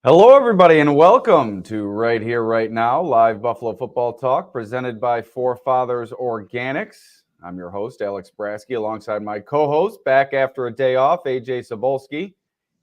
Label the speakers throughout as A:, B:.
A: Hello, everybody, and welcome to Right Here, Right Now, live Buffalo football talk presented by Forefathers Organics. I'm your host, Alex Brasky, alongside my co-host, back after a day off, Ajay Cybulski,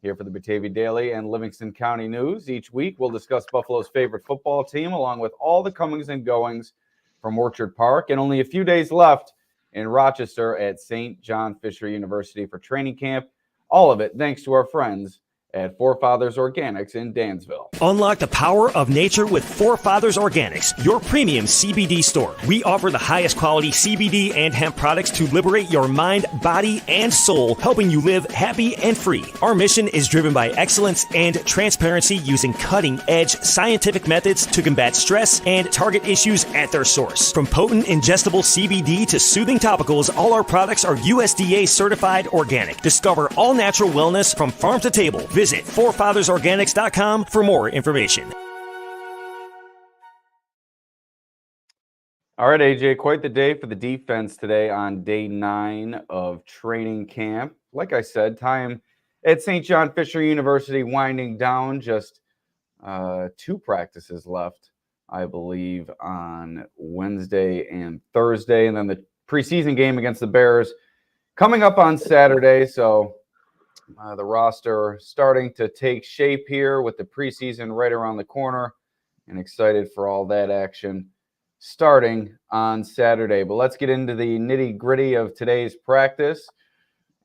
A: here for the Batavia Daily and Livingston County News. Each week, we'll discuss Buffalo's favorite football team, along with all the comings and goings from Orchard Park, and only a few days left in Rochester at St. John Fisher University for training camp. All of it thanks to our friends at Forefathers Organics in Dansville.
B: Unlock the power of nature with Forefathers Organics, your premium CBD store. We offer the highest quality CBD and hemp products to liberate your mind, body, and soul, helping you live happy and free. Our mission is driven by excellence and transparency, using cutting-edge scientific methods to combat stress and target issues at their source. From potent ingestible CBD to soothing topicals, all our products are USDA certified organic. Discover all natural wellness from farm to table. Visit forefathersorganics.com for more information.
A: All right, AJ, quite the day for the defense today on day 9 of training camp. Like I said, time at St. John Fisher University winding down, just 2 practices left, I believe, on Wednesday and Thursday, and then the preseason game against the Bears coming up on Saturday. So the roster starting to take shape here with the preseason right around the corner, and excited for all that action starting on Saturday. But let's get into the nitty-gritty of today's practice.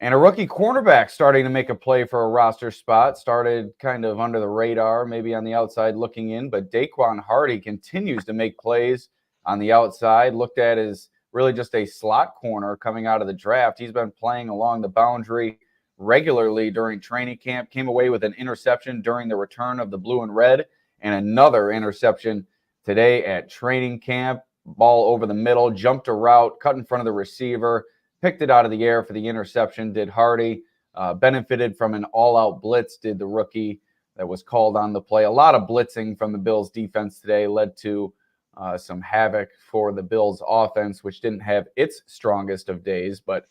A: And a rookie cornerback starting to make a play for a roster spot. Started kind of under the radar, maybe on the outside looking in, but Daequan Hardy continues to make plays on the outside. Looked at as really just a slot corner coming out of the draft. He's been playing along the boundary regularly during training camp. Came away with an interception during the return of the blue and red, and another interception today at training camp. Ball over the middle, jumped a route, cut in front of the receiver, picked it out of the air for the interception. Did Hardy. Benefited from an all-out blitz, did the rookie that was called on the play. A lot of blitzing from the Bills defense today led to some havoc for the Bills offense, which didn't have its strongest of days. But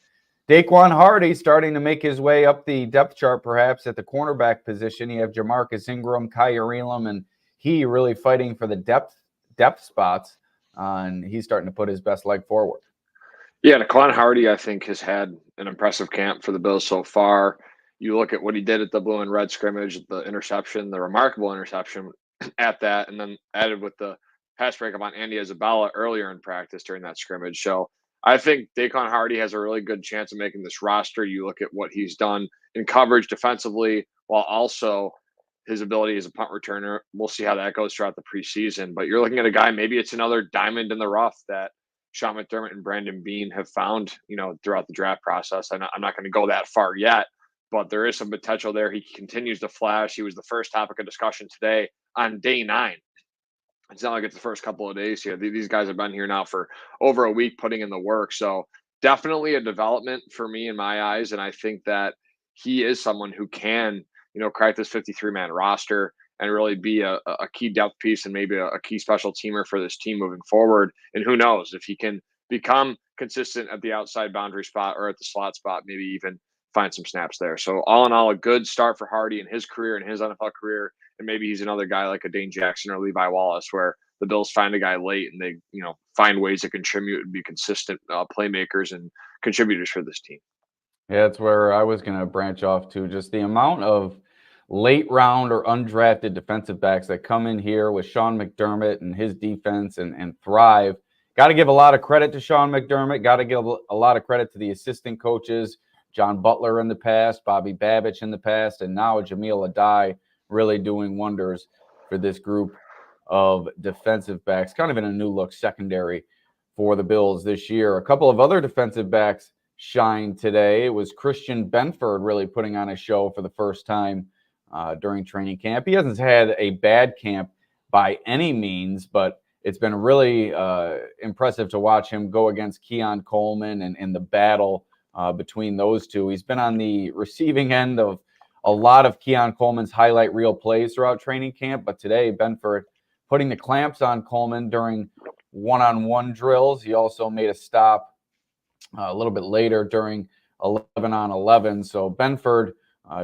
A: Daequan Hardy starting to make his way up the depth chart, perhaps at the cornerback position. You have Jamarcus Ingram, Kyer Elam, and he really fighting for the depth spots, and he's starting to put his best leg forward.
C: Yeah, Daequan Hardy, I think, has had an impressive camp for the Bills so far. You look at what he did at the blue and red scrimmage, the interception, the remarkable interception at that, and then added with the pass breakup on Andy Isabella earlier in practice during that scrimmage. So I think Daequan Hardy has a really good chance of making this roster. You look at what he's done in coverage defensively, while also his ability as a punt returner. We'll see how that goes throughout the preseason. But you're looking at a guy, maybe it's another diamond in the rough that Sean McDermott and Brandon Beane have found, throughout the draft process. I'm not going to go that far yet, but there is some potential there. He continues to flash. He was the first topic of discussion today on day 9. It's not like it's the first couple of days here. These guys have been here now for over a week putting in the work. So definitely a development for me in my eyes. And I think that he is someone who can, crack this 53-man roster and really be a key depth piece and maybe a key special teamer for this team moving forward. And who knows if he can become consistent at the outside boundary spot or at the slot spot, maybe even find some snaps there. So all in all, a good start for Hardy in his career and his NFL career. And maybe he's another guy like a Dane Jackson or Levi Wallace, where the Bills find a guy late and they, find ways to contribute and be consistent playmakers and contributors for this team.
A: Yeah, that's where I was going to branch off to. Just the amount of late round or undrafted defensive backs that come in here with Sean McDermott and his defense and thrive. Got to give a lot of credit to Sean McDermott. Got to give a lot of credit to the assistant coaches, John Butler in the past, Bobby Babich in the past, and now Jamil Adai really doing wonders for this group of defensive backs. Kind of in a new look secondary for the Bills this year. A couple of other defensive backs shined today. It was Christian Benford really putting on a show for the first time during training camp. He hasn't had a bad camp by any means, but it's been really impressive to watch him go against Keon Coleman and the battle between those two. He's been on the receiving end of a lot of Keon Coleman's highlight reel plays throughout training camp, but today Benford putting the clamps on Coleman during one-on-one drills. He also made a stop a little bit later during 11-on-11. So Benford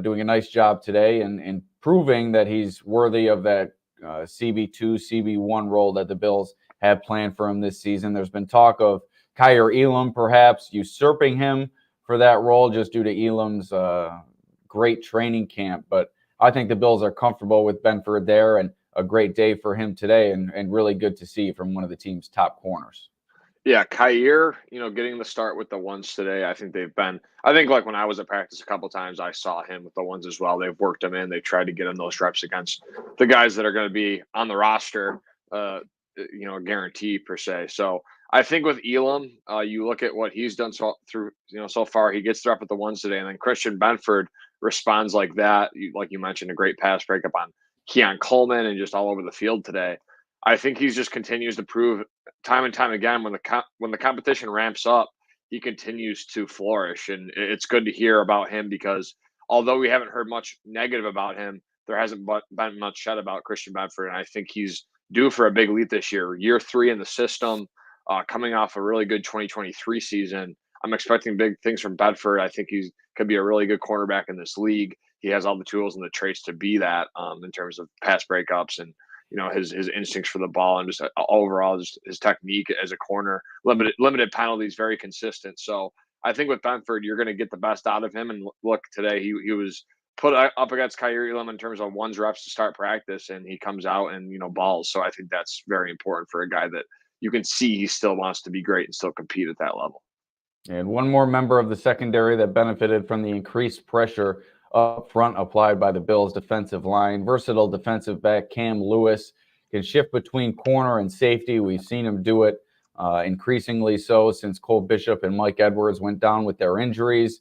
A: doing a nice job today and proving that he's worthy of that CB2, CB1 role that the Bills have planned for him this season. There's been talk of Kyer Elam perhaps usurping him for that role just due to Elam's great training camp. But I think the Bills are comfortable with Benford there, and a great day for him today, and really good to see from one of the team's top corners.
C: Yeah, Kyer, getting the start with the ones today. I think like when I was at practice a couple times, I saw him with the ones as well. They've worked him in. They've tried to get him those reps against the guys that are going to be on the roster, a guarantee per se. So I think with Elam, you look at what he's done so far. He gets the rep with the ones today, and then Christian Benford responds like that. Like you mentioned, a great pass breakup on Keon Coleman and just all over the field today. I think he just continues to prove time and time again when the competition ramps up, he continues to flourish, and it's good to hear about him because although we haven't heard much negative about him, there hasn't been much said about Christian Benford, and I think he's due for a big leap this year. Year 3 in the system, coming off a really good 2023 season. I'm expecting big things from Bedford. I think he could be a really good cornerback in this league. He has all the tools and the traits to be that in terms of pass breakups and his instincts for the ball and just overall just his technique as a corner. Limited penalties, very consistent. So I think with Benford, you're going to get the best out of him. And look, today he was put up against Kyer Elam in terms of ones reps to start practice, and he comes out and balls. So I think that's very important for a guy that you can see he still wants to be great and still compete at that level.
A: And one more member of the secondary that benefited from the increased pressure up front applied by the Bills' defensive line. Versatile defensive back Cam Lewis can shift between corner and safety. We've seen him do it increasingly so since Cole Bishop and Mike Edwards went down with their injuries.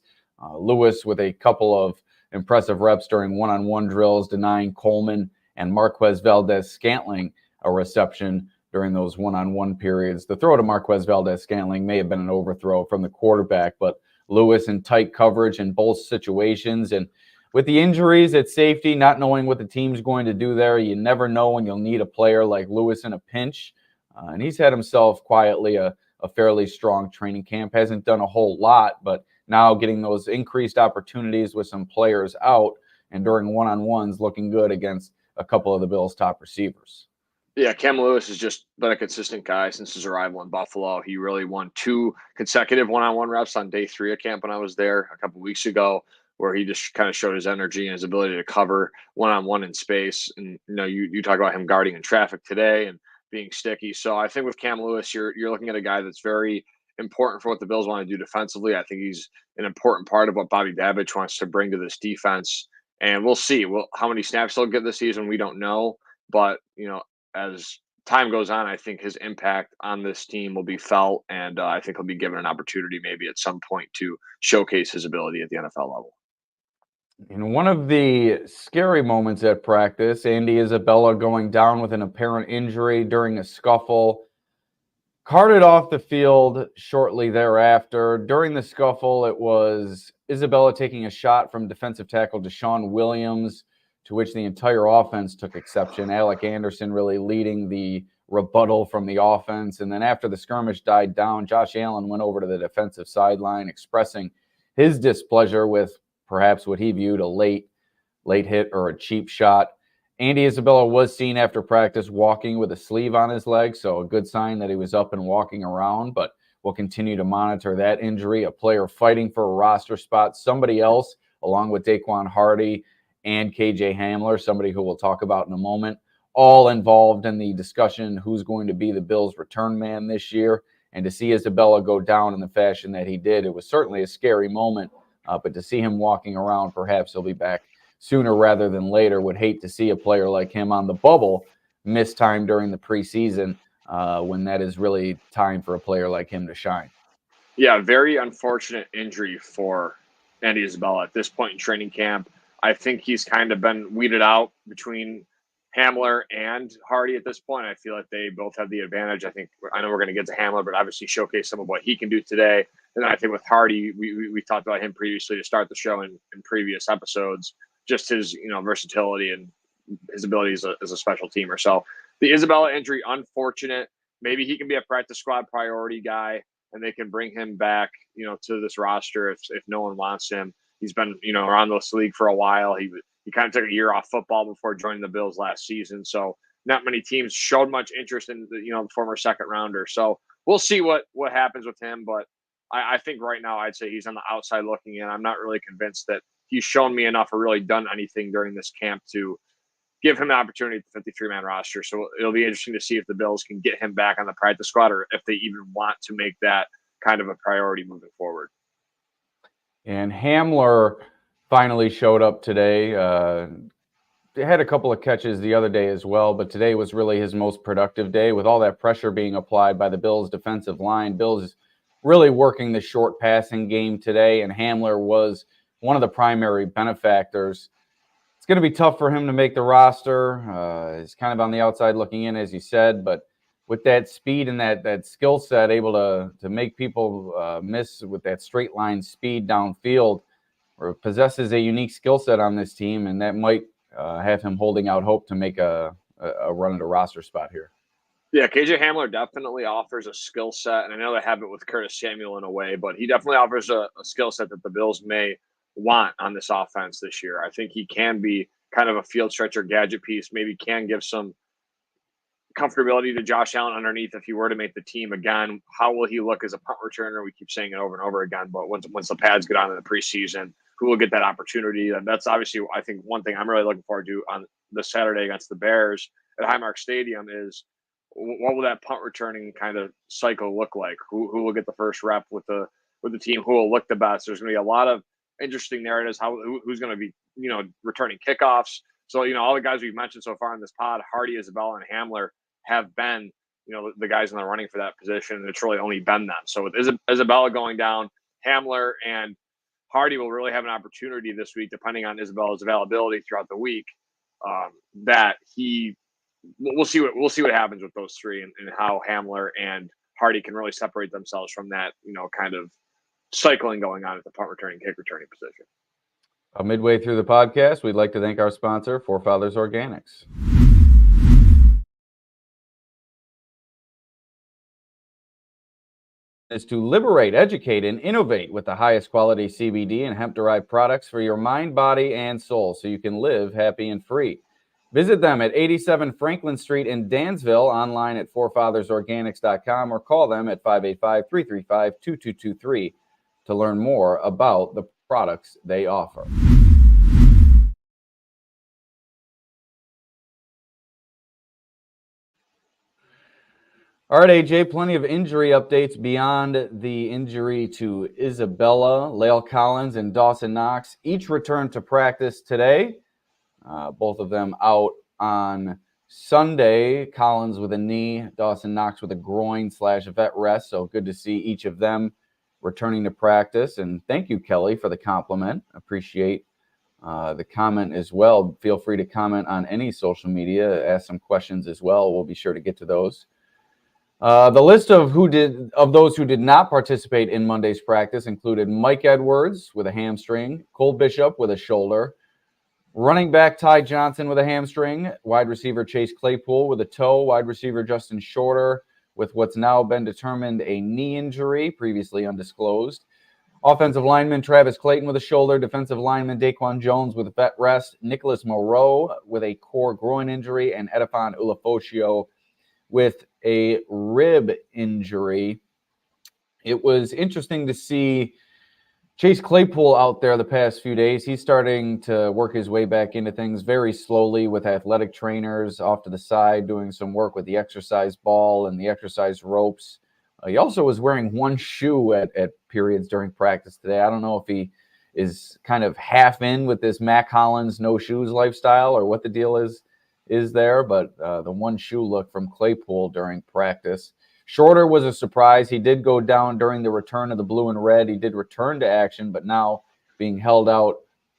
A: Lewis with a couple of impressive reps during one-on-one drills, denying Coleman and Marquez Valdez-Scantling a reception during those one-on-one periods. The throw to Marquez Valdez-Scantling may have been an overthrow from the quarterback, but Lewis in tight coverage in both situations. And with the injuries at safety, not knowing what the team's going to do there, you never know when you'll need a player like Lewis in a pinch. And he's had himself quietly a fairly strong training camp. Hasn't done a whole lot, but now getting those increased opportunities with some players out and during one-on-ones looking good against a couple of the Bills' top receivers.
C: Yeah, Cam Lewis has just been a consistent guy since his arrival in Buffalo. He really won 2 consecutive one-on-one reps on day 3 of camp when I was there a couple weeks ago, where he just kind of showed his energy and his ability to cover one-on-one in space. And you talk about him guarding in traffic today and being sticky. So I think with Cam Lewis, you're looking at a guy that's very important for what the Bills want to do defensively. I think he's an important part of what Bobby Babich wants to bring to this defense. And we'll see. How many snaps he'll get this season, we don't know. But as time goes on, I think his impact on this team will be felt, and I think he'll be given an opportunity maybe at some point to showcase his ability at the NFL level.
A: In one of the scary moments at practice, Andy Isabella going down with an apparent injury during a scuffle, carted off the field shortly thereafter. During the scuffle, it was Isabella taking a shot from defensive tackle Deshaun Williams, to which the entire offense took exception. Alec Anderson really leading the rebuttal from the offense. And then after the skirmish died down, Josh Allen went over to the defensive sideline expressing his displeasure with perhaps what he viewed a late hit or a cheap shot. Andy Isabella was seen after practice walking with a sleeve on his leg, so a good sign that he was up and walking around, but we'll continue to monitor that injury. A player fighting for a roster spot, somebody else, along with Daequan Hardy and KJ Hamler, somebody who we'll talk about in a moment, all involved in the discussion who's going to be the Bills' return man this year. And to see Isabella go down in the fashion that he did, it was certainly a scary moment. But to see him walking around, perhaps he'll be back sooner rather than later. Would hate to see a player like him on the bubble miss time during the preseason when that is really time for a player like him to shine.
C: Yeah, very unfortunate injury for Andy Isabella at this point in training camp. I think he's kind of been weeded out between Hamler and Hardy at this point. I feel like they both have the advantage. I know we're going to get to Hamler, but obviously showcase some of what he can do today. And then I think with Hardy, we talked about him previously to start the show in previous episodes, just his versatility and his ability as a special teamer. So the Isabella injury, unfortunate. Maybe he can be a practice squad priority guy, and they can bring him back, to this roster if no one wants him. He's been, around this league for a while. He kind of took a year off football before joining the Bills last season. So not many teams showed much interest in the former second rounder. So we'll see what happens with him. But I think right now I'd say he's on the outside looking in. I'm not really convinced that he's shown me enough or really done anything during this camp to give him an opportunity at the 53-man roster. So it'll be interesting to see if the Bills can get him back on the practice squad or if they even want to make that kind of a priority moving forward.
A: And Hamler finally showed up today. He had a couple of catches the other day as well, but today was really his most productive day with all that pressure being applied by the Bills' defensive line. Bills really working the short passing game today, and Hamler was one of the primary benefactors. It's going to be tough for him to make the roster. He's kind of on the outside looking in, as you said, but with that speed and that skill set, able to make people miss with that straight line speed downfield, or possesses a unique skill set on this team, and that might have him holding out hope to make a run at a roster spot here.
C: Yeah, KJ Hamler definitely offers a skill set, and I know they have it with Curtis Samuel in a way, but he definitely offers a skill set that the Bills may want on this offense this year. I think he can be kind of a field stretcher gadget piece, maybe can give some comfortability to Josh Allen underneath if he were to make the team again. How will he look as a punt returner? We keep saying it over and over again, but once the pads get on in the preseason, who will get that opportunity? And that's obviously, I think, one thing I'm really looking forward to on this Saturday against the Bears at Highmark Stadium is what will that punt returning kind of cycle look like? Who will get the first rep with the team? Who will look the best? There's going to be a lot of interesting narratives. Who's going to be returning kickoffs? So all the guys we've mentioned so far in this pod, Hardy, Isabella, and Hamler, have been the guys in the running for that position, and it's really only been them. So with Isabella going down, Hamler and Hardy will really have an opportunity this week, depending on Isabella's availability throughout the week. We'll see what happens with those three, and how Hamler and Hardy can really separate themselves from that kind of cycling going on at the punt returning, kick returning position.
A: Midway through the podcast, we'd like to thank our sponsor, Forefathers Organics. Is to liberate, educate, and innovate with the highest quality CBD and hemp-derived products for your mind, body, and soul, so you can live happy and free. Visit them at 87 Franklin Street in Dansville, online at forefathersorganics.com, or call them at 585-335-2223 to learn more about the products they offer. All right, AJ, plenty of injury updates beyond the injury to Isabella. Lael Collins and Dawson Knox each returned to practice today. Both of them out on Sunday. Collins with a knee, Dawson Knox with a groin/vet rest. So good to see each of them returning to practice. And thank you, Kelly, for the compliment. Appreciate the comment as well. Feel free to comment on any social media. Ask some questions as well. We'll be sure to get to those. The list of those who did not participate in Monday's practice included Mike Edwards with a hamstring, Cole Bishop with a shoulder, running back Ty Johnson with a hamstring, wide receiver Chase Claypool with a toe, wide receiver Justin Shorter with what's now been determined a knee injury, previously undisclosed, offensive lineman Travis Clayton with a shoulder, defensive lineman Daquan Jones with a vet rest, Nicholas Moreau with a core groin injury, and Edifon Ulofoshio with a rib injury. It was interesting to see Chase Claypool out there the past few days. He's starting to work his way back into things very slowly with athletic trainers off to the side, doing some work with the exercise ball and the exercise ropes. He also was wearing one shoe at periods during practice today. I don't know if he is kind of half in with this Mac Hollins no shoes lifestyle or what the deal is there, but the one shoe look from Claypool during practice. Shorter was a surprise. He did go down during the return of the blue and red. He did return to action, but now being held out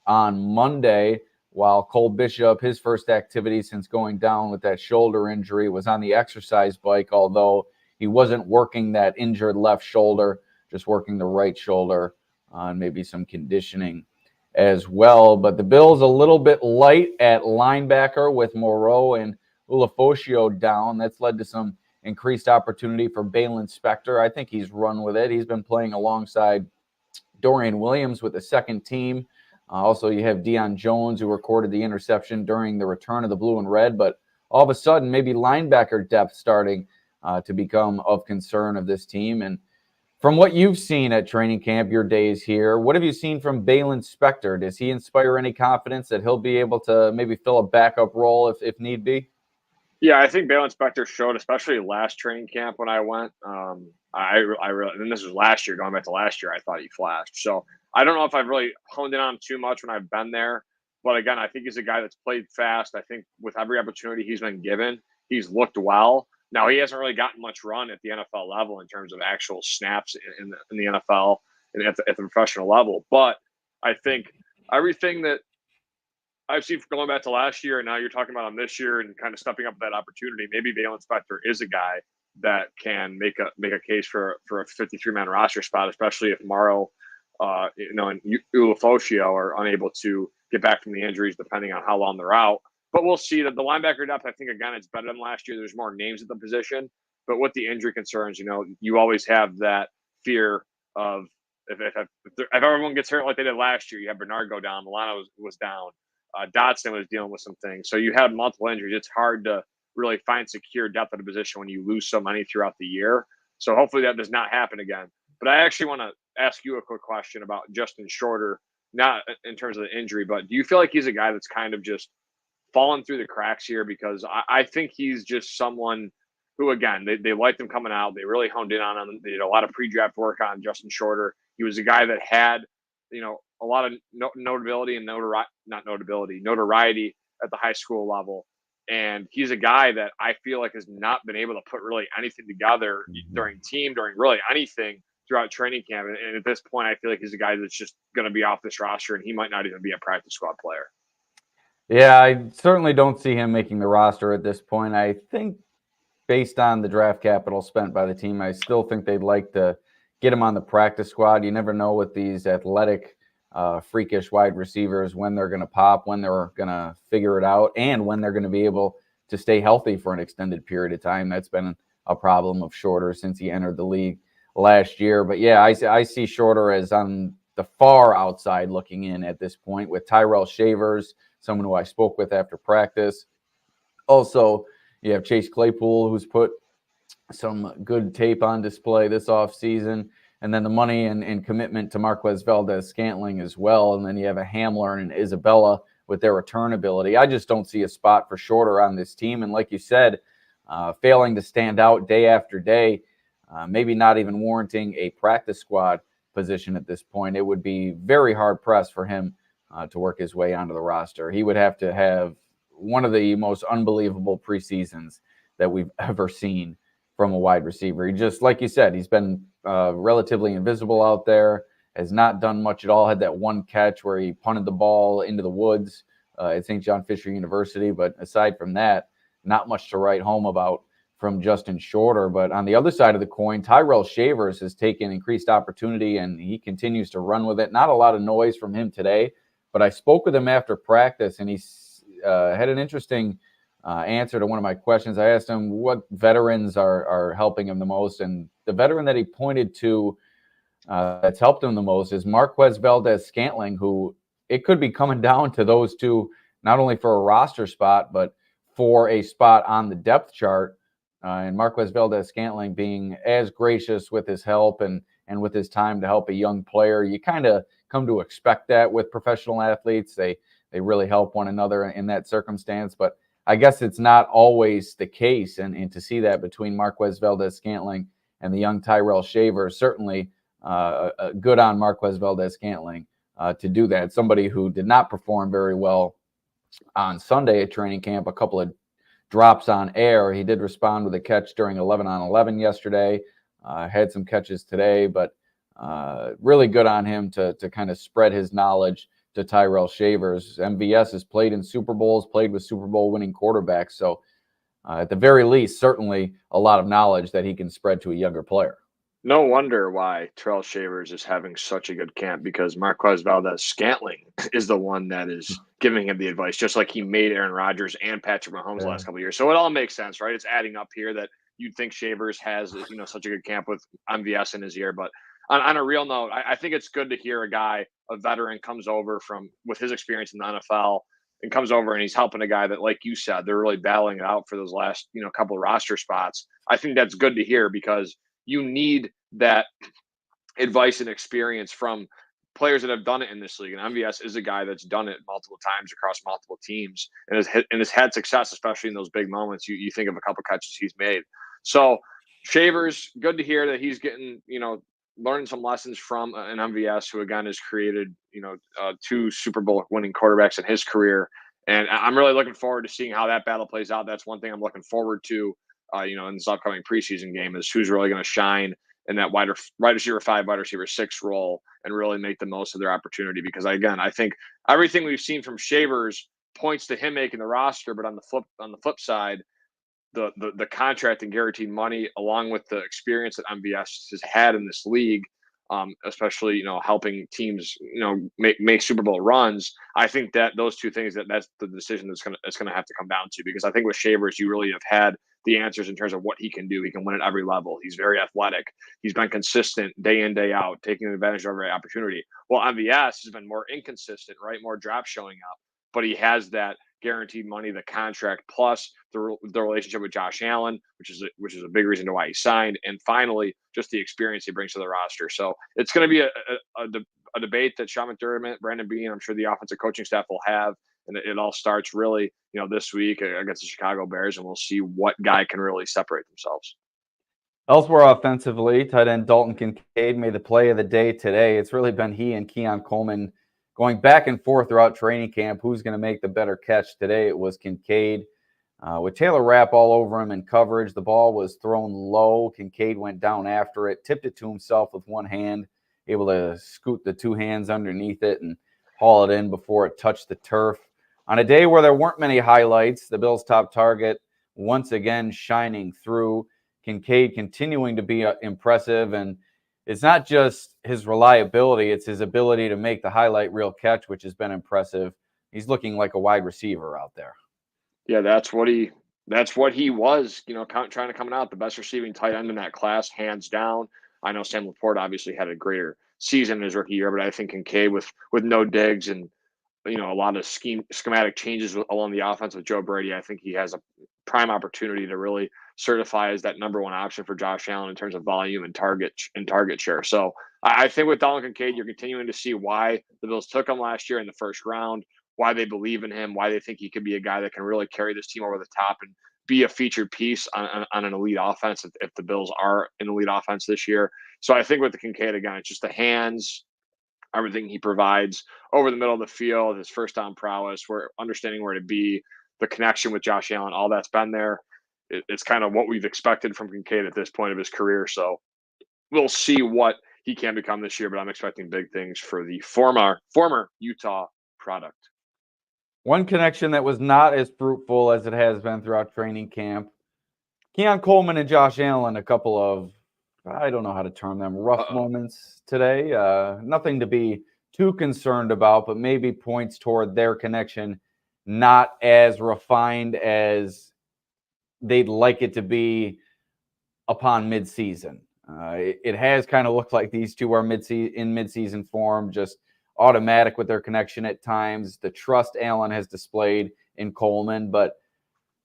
A: on Monday, while Cole Bishop, his first activity since going down with that shoulder injury, was on the exercise bike, although he wasn't working that injured left shoulder, just working the right shoulder on maybe some conditioning as well. But the Bills a little bit light at linebacker with Moreau and Ulofoshio down. That's led to some increased opportunity for Balen Spector. I think he's run with it. He's been playing alongside Dorian Williams with the second team. Also, you have Deion Jones, who recorded the interception during the return of the blue and red. But all of a sudden, maybe linebacker depth starting to become of concern of this team. And from what you've seen at training camp, your days here, what have you seen from Balen Spector? Does he inspire any confidence that he'll be able to maybe fill a backup role if need be?
C: Yeah, I think Balen Spector showed, especially last training camp when I went. I really, and this was last year, going back to last year, I thought he flashed. So I don't know if I've really honed in on him too much when I've been there. But again, I think he's a guy that's played fast. I think with every opportunity he's been given, he's looked well. Now, he hasn't really gotten much run at the NFL level in terms of actual snaps in the NFL and at the professional level. But I think everything that I've seen going back to last year, and now you're talking about him this year and kind of stepping up that opportunity. Maybe Balen Spector is a guy that can make a case for a 53-man roster spot, especially if Morrow, and Ulofoshio are unable to get back from the injuries, depending on how long they're out. But we'll see. That the linebacker depth, I think, again, it's better than last year. There's more names at the position, but with the injury concerns, you always have that fear of if everyone gets hurt like they did last year. You have Bernard go down, Milano was down. Dotson was dealing with some things. So you had multiple injuries. It's hard to really find secure depth at a position when you lose so many throughout the year. So hopefully that does not happen again. But I actually want to ask you a quick question about Justin Shorter, not in terms of the injury, but do you feel like he's a guy that's kind of just fallen through the cracks here? Because I think he's just someone who, again, they liked him coming out. They really honed in on him. They did a lot of pre-draft work on Justin Shorter. He was a guy that had, a lot of notability and notoriety at the high school level. And he's a guy that I feel like has not been able to put really anything together during really anything throughout training camp. And at this point, I feel like he's a guy that's just going to be off this roster, and he might not even be a practice squad player.
A: Yeah, I certainly don't see him making the roster at this point. I think based on the draft capital spent by the team, I still think they'd like to get him on the practice squad. You never know with these athletic, freakish wide receivers when they're going to pop, when they're going to figure it out, and when they're going to be able to stay healthy for an extended period of time. That's been a problem of Shorter since he entered the league last year. But yeah, I see Shorter as on the far outside looking in at this point, with Tyrell Shavers, someone who I spoke with after practice. Also, you have Chase Claypool, who's put some good tape on display this offseason. And then the money and commitment to Marquez Valdez-Scantling as well. And then you have a Hamler and an Isabella with their return ability. I just don't see a spot for Shorter on this team. And like you said, failing to stand out day after day, maybe not even warranting a practice squad position at this point. It would be very hard-pressed for him to work his way onto the roster. He would have to have one of the most unbelievable preseasons that we've ever seen from a wide receiver. He just, like you said, he's been relatively invisible out there, has not done much at all. Had that one catch where he punted the ball into the woods at St. John Fisher University. But aside from that, not much to write home about from Justin Shorter. But on the other side of the coin, Tyrell Shavers has taken increased opportunity, and he continues to run with it. Not a lot of noise from him today, but I spoke with him after practice, and he had an interesting answer to one of my questions. I asked him what veterans are helping him the most, and the veteran that he pointed to that's helped him the most is Marquez Valdez-Scantling, who it could be coming down to those two, not only for a roster spot, but for a spot on the depth chart. And Marquez Valdez-Scantling being as gracious with his help and with his time to help a young player. You kind of come to expect that with professional athletes. They really help one another in that circumstance, but I guess it's not always the case. And to see that between Marquez Valdez-Scantling and the young Tyrell Shavers, certainly good on Marquez Valdez-Scantling to do that. Somebody who did not perform very well on Sunday at training camp, a couple of drops on air. He did respond with a catch during 11-on-11 yesterday, had some catches today, but really good on him to kind of spread his knowledge to Tyrell Shavers. MVS has played in Super Bowls, played with Super Bowl winning quarterbacks. So at the very least, certainly a lot of knowledge that he can spread to a younger player.
C: No wonder why Tyrell Shavers is having such a good camp, because Marquez Valdez-Scantling is the one that is giving him the advice, just like he made Aaron Rodgers and Patrick Mahomes the last couple of years. So it all makes sense, right? It's adding up here that you'd think Shavers has, such a good camp with MVS in his ear. But on a real note, I think it's good to hear a veteran comes over with his experience in the NFL and comes over and he's helping a guy that, like you said, they're really battling it out for those last, couple of roster spots. I think that's good to hear because you need that advice and experience from players that have done it in this league. And MVS is a guy that's done it multiple times across multiple teams and has had success, especially in those big moments. You think of a couple catches he's made. So Shavers, good to hear that he's getting, learning some lessons from an MVS who again has created, 2 Super Bowl winning quarterbacks in his career. And I'm really looking forward to seeing how that battle plays out. That's one thing I'm looking forward to, in this upcoming preseason game is who's really going to shine in that wide receiver 5, wide receiver 6 role and really make the most of their opportunity. Because again, I think everything we've seen from Shavers points to him making the roster, but on the flip side, the contract and guaranteed money, along with the experience that MVS has had in this league, especially helping teams make Super Bowl runs. I think that those two things that's the decision that's gonna have to come down to, because I think with Shavers you really have had the answers in terms of what he can do. He can win at every level. He's very athletic. He's been consistent day in, day out, taking advantage of every opportunity. Well, MVS has been more inconsistent, right? More drops showing up, but he has that guaranteed money, the contract, plus the relationship with Josh Allen, which is a big reason to why he signed, and finally just the experience he brings to the roster. So it's going to be a debate that Sean McDermott, Brandon Beane, I'm sure the offensive coaching staff will have, and it all starts really this week against the Chicago Bears, and we'll see what guy can really separate themselves.
A: Elsewhere offensively, tight end Dalton Kincaid made the play of the day today. It's really been he and Coleman going back and forth throughout training camp. Who's going to make the better catch today? It was Kincaid. With Taylor Rapp all over him in coverage, the ball was thrown low. Kincaid went down after it, tipped it to himself with one hand, able to scoot the 2 hands underneath it and haul it in before it touched the turf. On a day where there weren't many highlights, the Bills' top target once again shining through. Kincaid continuing to be impressive, and it's not just his reliability, it's his ability to make the highlight reel catch, which has been impressive. He's looking like a wide receiver out there.
C: Yeah, that's what he was, trying to come out, the best receiving tight end in that class, hands down. I know Sam Laporte obviously had a greater season in his rookie year, but I think Kincaid with no digs and a lot of schematic changes along the offense with Joe Brady, I think he has a prime opportunity to really certify as that number 1 option for Josh Allen in terms of volume and target share. So I think with Dalton Kincaid, you're continuing to see why the Bills took him last year in the first round, why they believe in him, why they think he could be a guy that can really carry this team over the top and be a featured piece on an elite offense if the Bills are an elite offense this year. So I think with the Kincaid, again, it's just the hands, everything he provides over the middle of the field, his first down prowess, understanding where to be, the connection with Josh Allen, all that's been there. It's kind of what we've expected from Kincaid at this point of his career. So we'll see what he can become this year, but I'm expecting big things for the former Utah product.
A: One connection that was not as fruitful as it has been throughout training camp. Coleman and Josh Allen, a couple of, I don't know how to term them, rough moments today. Nothing to be too concerned about, but maybe points toward their connection not as refined as they'd like it to be upon midseason. It has kind of looked like these two are in midseason form, just automatic with their connection at times. The trust Allen has displayed in Coleman, but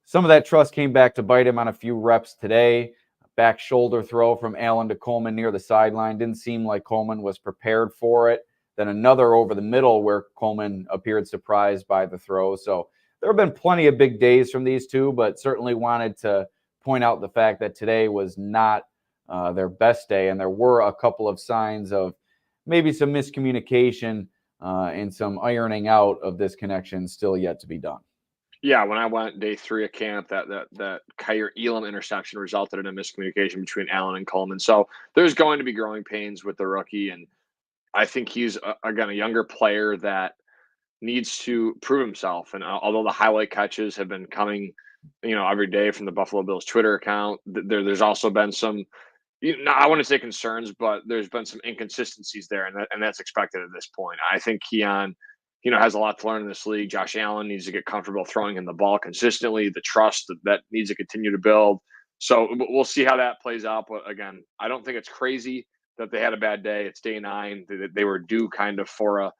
A: some of that trust came back to bite him on a few reps today. Back shoulder throw from Allen to Coleman near the sideline. Didn't seem like Coleman was prepared for it. Then another over the middle where Coleman appeared surprised by the throw. So there have been plenty of big days from these two, but certainly wanted to point out the fact that today was not their best day. And there were a couple of signs of maybe some miscommunication and some ironing out of this connection still yet to be done.
C: Yeah, when I went day 3 of camp, that Kyer Elam interception resulted in a miscommunication between Allen and Coleman. So there's going to be growing pains with the rookie, and I think he's again a younger player that needs to prove himself. And although the highlight catches have been coming, every day from the Buffalo Bills Twitter account, there's also been some, I wouldn't say concerns, but there's been some inconsistencies there, and that's expected at this point. I think Keon, has a lot to learn in this league. Josh Allen needs to get comfortable throwing him the ball consistently. The trust that needs to continue to build. So we'll see how that plays out. But again, I don't think it's crazy that they had a bad day. It's day 9. They were due kind of for a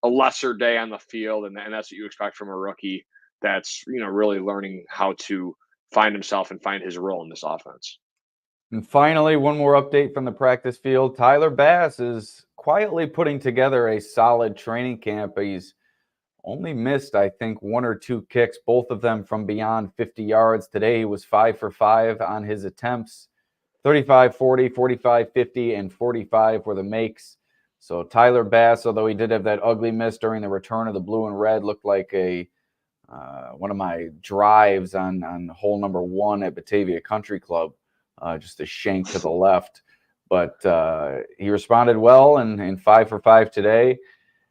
C: lesser day on the field, and that's what you expect from a rookie that's really learning how to find himself and find his role in this offense.
A: And finally, one more update from the practice field. Tyler Bass is quietly putting together a solid training camp. He's only missed, I think, 1 or 2 kicks, both of them from beyond 50 yards. Today he was 5 for 5 on his attempts. 35-40, 45-50, and 45 were the makes. So Tyler Bass, although he did have that ugly miss during the return of the blue and red, looked like one of my drives on hole number 1 at Batavia Country Club. Just a shank to the left. But he responded well and 5 for 5 today.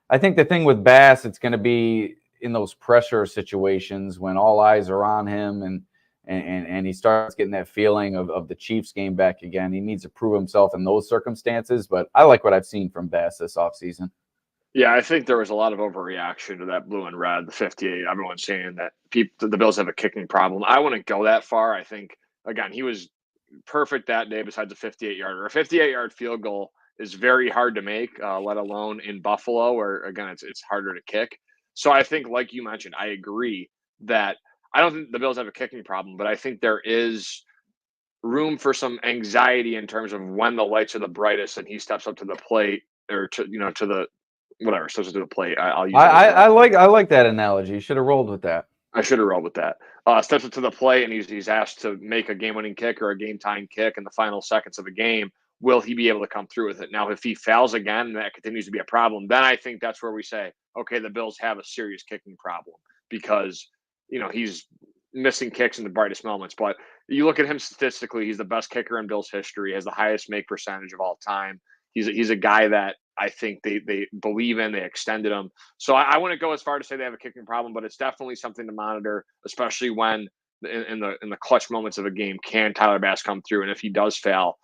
A: I think the thing with Bass, it's going to be in those pressure situations when all eyes are on him and he starts getting that feeling of the Chiefs game back again. He needs to prove himself in those circumstances. But I like what I've seen from Bass this offseason.
C: Yeah, I think there was a lot of overreaction to that blue and red, the 58. Everyone's saying that the Bills have a kicking problem. I wouldn't go that far. I think, again, he was perfect that day besides a 58-yarder. A 58-yard field goal is very hard to make, let alone in Buffalo, where, again, it's harder to kick. So I think, like you mentioned, I agree that I don't think the Bills have a kicking problem, but I think there is room for some anxiety in terms of when the lights are the brightest and he steps up to the plate or to the whatever, steps up to the plate. I'll use
A: I like that analogy. You should have rolled with that.
C: I should have rolled with that. Steps up to the plate and he's asked to make a game-winning kick or a game-tying kick in the final seconds of a game. Will he be able to come through with it? Now, if he fails again and that continues to be a problem, then I think that's where we say, okay, the Bills have a serious kicking problem because, he's missing kicks in the brightest moments. But you look at him statistically, he's the best kicker in Bills history, has the highest make percentage of all time. He's a guy that I think they believe in. They extended him. So I wouldn't go as far to say they have a kicking problem, but it's definitely something to monitor, especially when in the clutch moments of a game, can Tyler Bass come through? And if he does fail,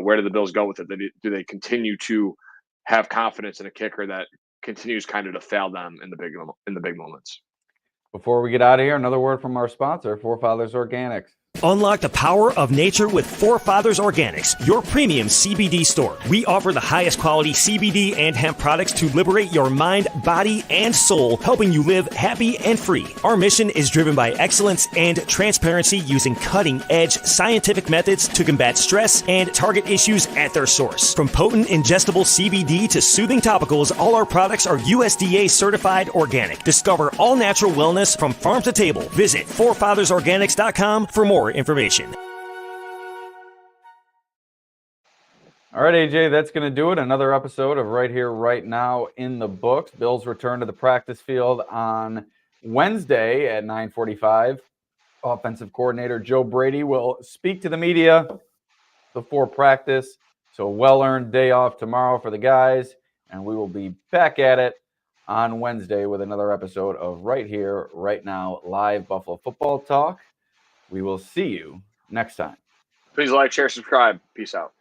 C: where do the Bills go with it? Do they continue to have confidence in a kicker that continues kind of to fail them in the big moments?
A: Before we get out of here, another word from our sponsor, Forefathers Organics.
B: Unlock the power of nature with Forefathers Organics, your premium CBD store. We offer the highest quality CBD and hemp products to liberate your mind, body, and soul, helping you live happy and free. Our mission is driven by excellence and transparency using cutting-edge scientific methods to combat stress and target issues at their source. From potent ingestible CBD to soothing topicals, all our products are USDA certified organic. Discover all natural wellness from farm to table. Visit forefathersorganics.com for more information.
A: All right, AJ, that's going to do it. Another episode of Right Here, Right Now in the books. Bills return to the practice field on Wednesday at 9:45. Offensive coordinator Joe Brady will speak to the media before practice. So a well-earned day off tomorrow for the guys, and we will be back at it on Wednesday with another episode of Right Here, Right Now, live Buffalo football talk. We will see you next time.
C: Please like, share, subscribe. Peace out.